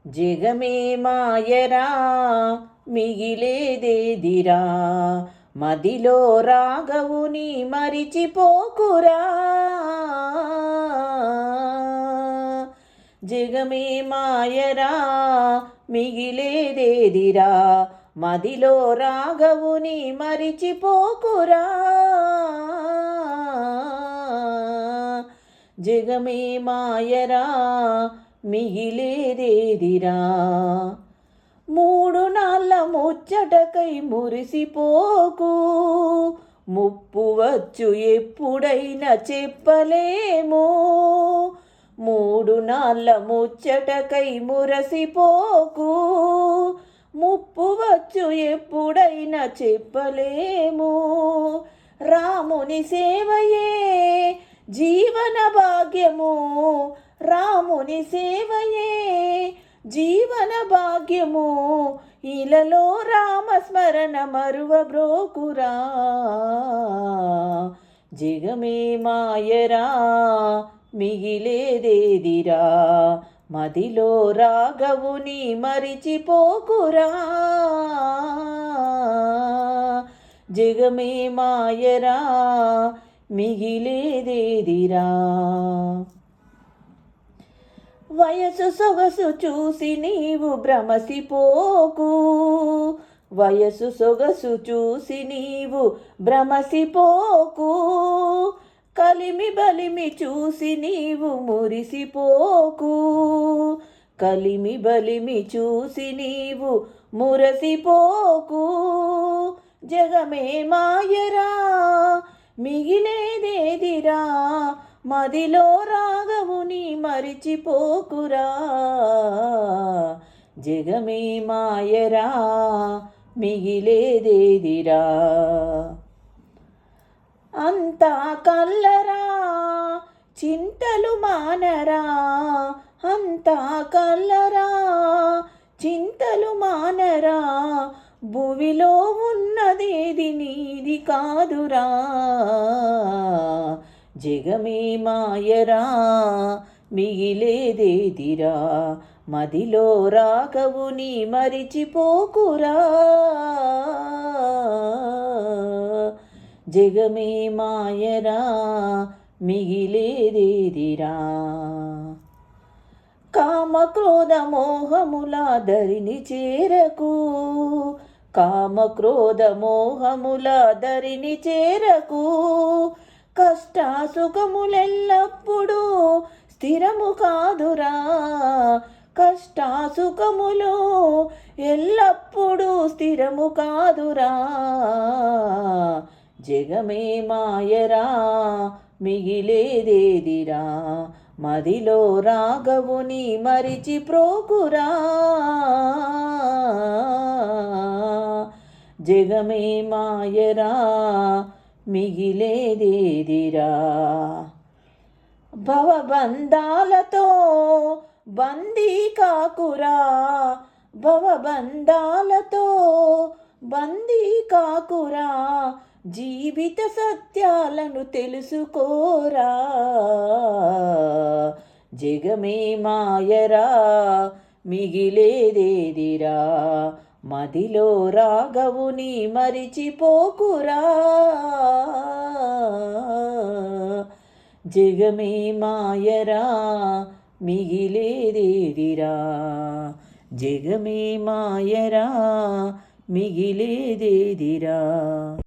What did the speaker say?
జగమే మాయరా మిగిలేదేదిరా, మదిలో రాగవుని మరిచిపోకురా. జగమే మాయరా మిగిలేదేదిరా, మదిలో రాగవుని మరిచిపోకురా. జగమే మాయరా మిగిలేదేదిరా, మూడు నాళ్ళ ముచ్చటకై మురిసిపోకు. ముప్పు వచ్చు ఎప్పుడైనా చెప్పలేము. మూడు నాళ్ళ ముచ్చటకై మురసిపోకు. ముప్పు వచ్చు ఎప్పుడైనా చెప్పలేము. రాముని సేవయే జీవన భాగ్యము, రాముని సేవయే జీవన భాగ్యము. ఇలలో రామస్మరణ మరువ బ్రోకురా. జగమే మాయరా మిగిలేదేదిరా, మదిలో రాగవుని మరిచిపోకురా. జగమే మాయరా మిగిలేదేదిరా, వయసు సొగసు చూసి నీవు భ్రమసిపోకు. వయసు సొగసు చూసి నీవు భ్రమసిపోకు. కలిమి బలిమి చూసి నీవు మురిసిపోకు. కలిమి బలిమి చూసి నీవు మురసిపోకు. జగమే మాయరా మిగిలేదేదిరా, మదిలో రాగవుని మరిచిపోకురా. జగమే మాయరా మిగిలేదేదిరా, అంతా కల్లరా చింతలు మానరా. అంతా కల్లరా చింతలు మానరా, భూమిలో ఉన్నదేది నీది కాదురా. జగమే మాయరా మిగిలేదేదిరా, మదిలో రాగవుని మరిచిపోకురా. జగమే మాయరా మిగిలేదేదిరా, కామ క్రోధ మోహముల దరిని చేరకు. కామ క్రోధ మోహముల దరిని చేరకు. కష్ట సుఖములెల్లప్పుడూ స్థిరము కాదురా. కష్ట సుఖములు ఎల్లప్పుడూ స్థిరము కాదురా. జగమే మాయరా మిగిలేదేదిరా, మదిలో రాగవుని మరిచిపోకురా. జగమే మాయరా మిగిలేదేదిరా, భవబంధాలతో బందీ కాకురా. భవబంధాలతో బందీ కాకురా, జీవిత సత్యాలను తెలుసుకోరా. జగమే మాయరా మిగిలేదేదిరా, మదిలో రాగవుని మరిచిపోకురా. జగమే మాయరా మిగిలేదేదిరా, జగమే మాయరా మిగిలేదేదిరా.